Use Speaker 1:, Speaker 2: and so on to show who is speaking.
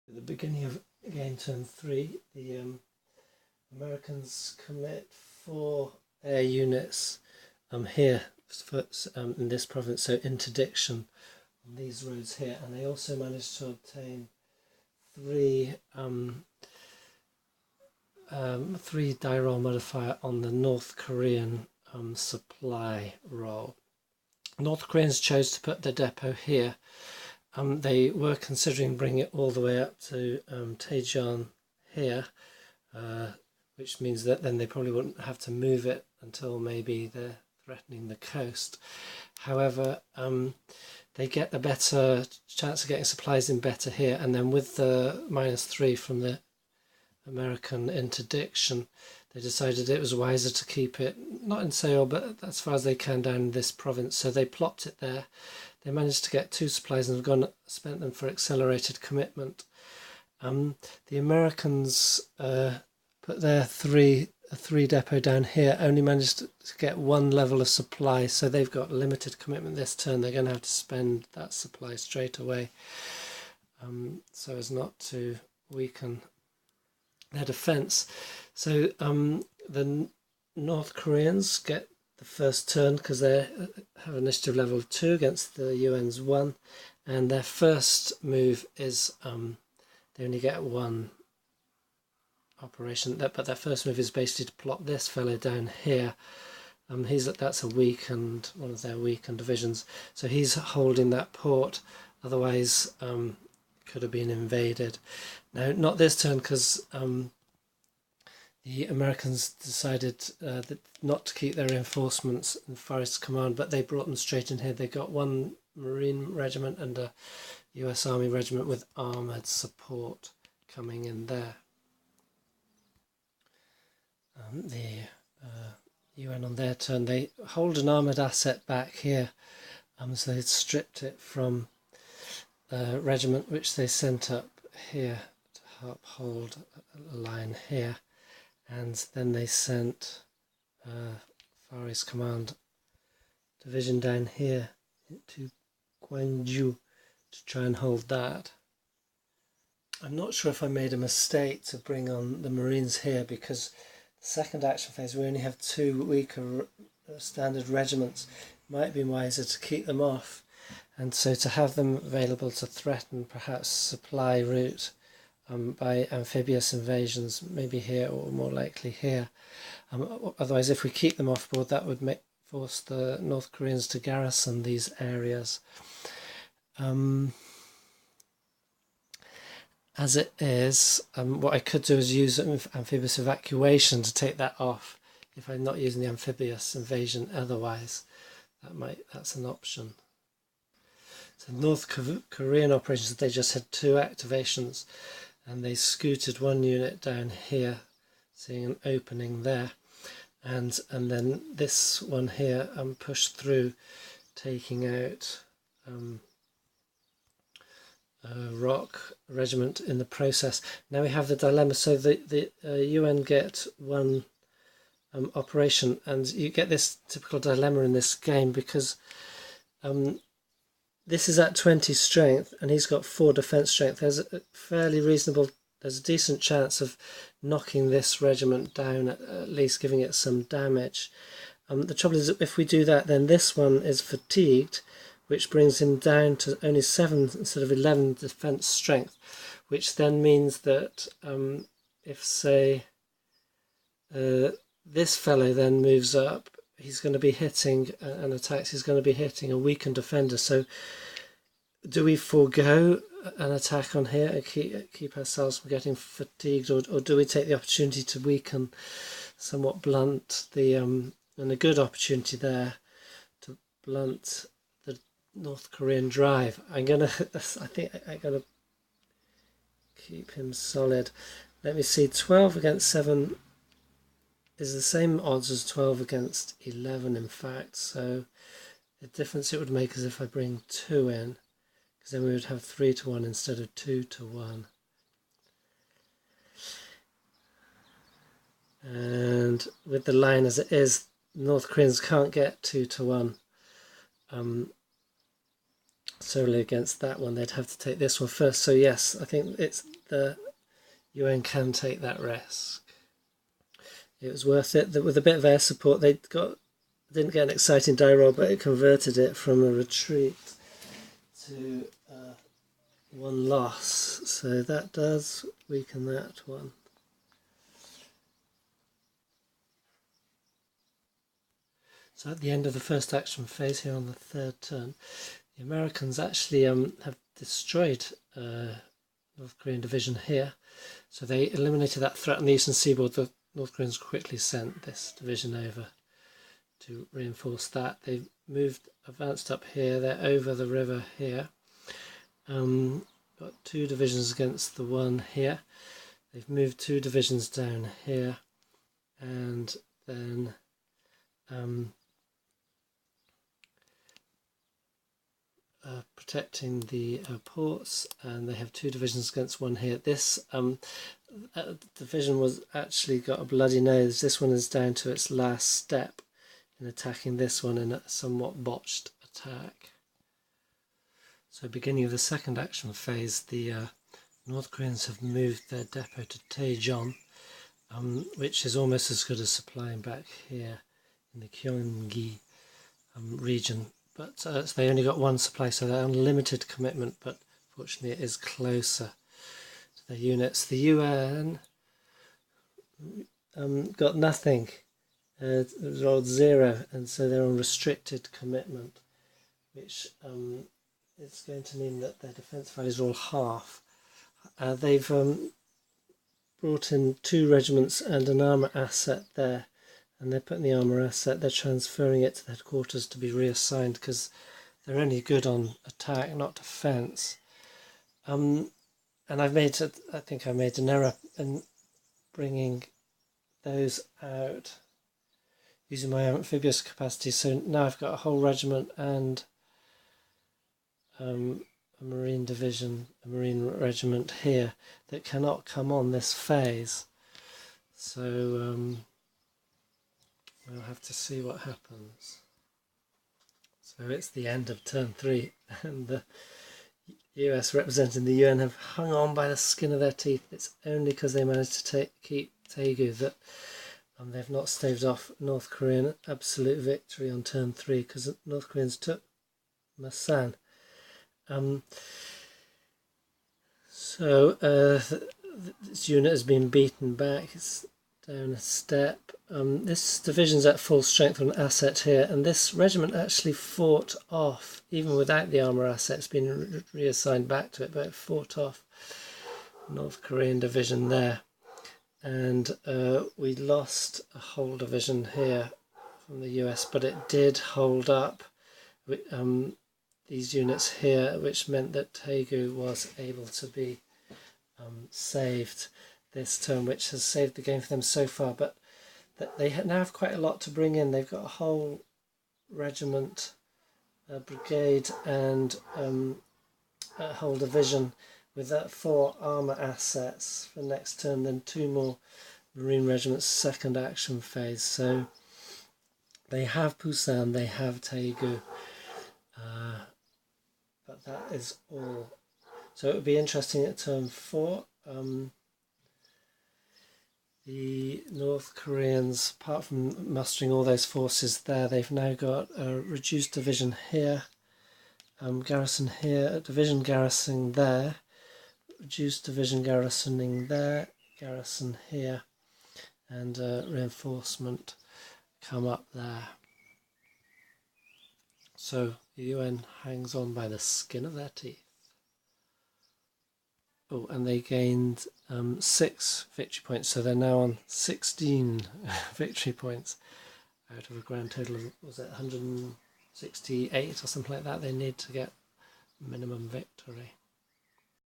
Speaker 1: At the beginning of game turn 3, the Americans commit 4 air units here for, in this province, so interdiction on these roads here, and they also managed to obtain 3 die roll modifier on the North Korean supply roll. North Koreans chose to put their depot here. They were considering bringing it all the way up to Daejeon here, which means that then they probably wouldn't have to move it until maybe they're threatening the coast. However, they get a better chance of getting supplies in better here, and then with the -3 from the American interdiction, they decided it was wiser to keep it not in Seoul but as far as they can down in this province, so they plopped it there. They managed to get 2 supplies and have spent them for accelerated commitment. The Americans put their 3 depot down here, only managed to get 1 level of supply, so they've got limited commitment this turn. They're going to have to spend that supply straight away so as not to weaken their defence. So the North Koreans get the first turn because they have initiative level 2 against the UN's 1, and their first move is they only get 1 operation, but their first move is basically to plot this fellow down here. That's a weakened, one of their weakened divisions, so he's holding that port, otherwise could have been invaded. Now, not this turn, because the Americans decided not to keep their reinforcements in Forest Command, but they brought them straight in here. They got 1 Marine regiment and a US Army regiment with armoured support coming in there. The UN on their turn, they hold an armoured asset back here, so they stripped it from the regiment which they sent up here to uphold a line here, and then they sent Far East Command division down here to Gwangju to try and hold that. I'm not sure if I made a mistake to bring on the Marines here, because the second action phase we only have 2 weaker standard regiments. It might be wiser to keep them off, and so to have them available to threaten perhaps supply route by amphibious invasions, maybe here or more likely here. Otherwise, if we keep them off board, that would force the North Koreans to garrison these areas. As it is, what I could do is use amphibious evacuation to take that off if I'm not using the amphibious invasion otherwise. That's an option. So North Korean operations, they just had 2 activations, and they scooted 1 unit down here, seeing an opening there, and then this one here pushed through, taking out ROK regiment in the process. Now we have the dilemma. So the UN get 1 operation, and you get this typical dilemma in this game, because this is at 20 strength and he's got 4 defence strength. There's a decent chance of knocking this regiment down, at least giving it some damage. The trouble is that if we do that, then this one is fatigued, which brings him down to only 7 instead of 11 defence strength, which then means that if, say, this fellow then moves up, he's going to be hitting and attacks, he's going to be hitting a weakened defender. So do we forego an attack on here and keep ourselves from getting fatigued, or do we take the opportunity to weaken, somewhat blunt the, and a good opportunity there to blunt the North Korean drive? I think I'm gonna keep him solid. Let me see, 12 against 7 is the same odds as 12 against 11, in fact, so the difference it would make is if I bring 2 in, because then we would have 3 to 1 instead of 2 to 1. And with the line as it is, North Koreans can't get 2 to 1 solely against that one, they'd have to take this one first. So yes, I think it's the UN can take that risk. It was worth it. With a bit of air support, didn't get an exciting die roll, but it converted it from a retreat to one loss. So that does weaken that one. So at the end of the first action phase here on the third turn, the Americans actually have destroyed North Korean division here. So they eliminated that threat on the eastern seaboard. The North Koreans quickly sent this division over to reinforce that. They advanced up here. They're over the river here. Got 2 divisions against the one here. They've moved 2 divisions down here, and then protecting the ports, and they have 2 divisions against one here. This division was actually got a bloody nose. This one is down to its last step in attacking this one in a somewhat botched attack. So beginning of the second action phase, the North Koreans have moved their depot to Daejeon, which is almost as good as supplying back here in the Gyeonggi region. But so they only got 1 supply, so they're on limited commitment, but fortunately it is closer to their units. The UN got nothing, it rolled 0, and so they're on restricted commitment, which is going to mean that their defence values are all half. They've brought in 2 regiments and an armour asset there, and they're putting the armour asset, they're transferring it to the headquarters to be reassigned because they're only good on attack, not defence. And I think I made an error in bringing those out using my amphibious capacity. So now I've got a whole regiment and a marine division, a marine regiment here that cannot come on this phase. So we'll have to see what happens. So it's the end of turn 3, and the US representing the UN have hung on by the skin of their teeth. It's only because they managed to keep Daegu that they've not staved off North Korean absolute victory on turn 3, because North Koreans took Masan. This unit has been beaten back. It's down a step. This division's at full strength on asset here, and this regiment actually fought off, even without the armour assets being reassigned back to it, but it fought off North Korean division there. And we lost a whole division here from the US, but it did hold up these units here, which meant that Daegu was able to be saved this turn, which has saved the game for them so far. But they now have quite a lot to bring in. They've got a whole regiment, a brigade, and a whole division with 4 armour assets for next turn, then 2 more marine regiments second action phase. So they have Busan, they have Daegu, but that is all. So it would be interesting at turn 4. The North Koreans, apart from mustering all those forces there, they've now got a reduced division here, garrison here, a division garrisoning there, reduced division garrisoning there, garrison here, and reinforcement come up there. So the UN hangs on by the skin of their teeth. Oh, and they gained 6 victory points, so they're now on 16 victory points out of a grand total of, was it 168 or something like that they need to get minimum victory.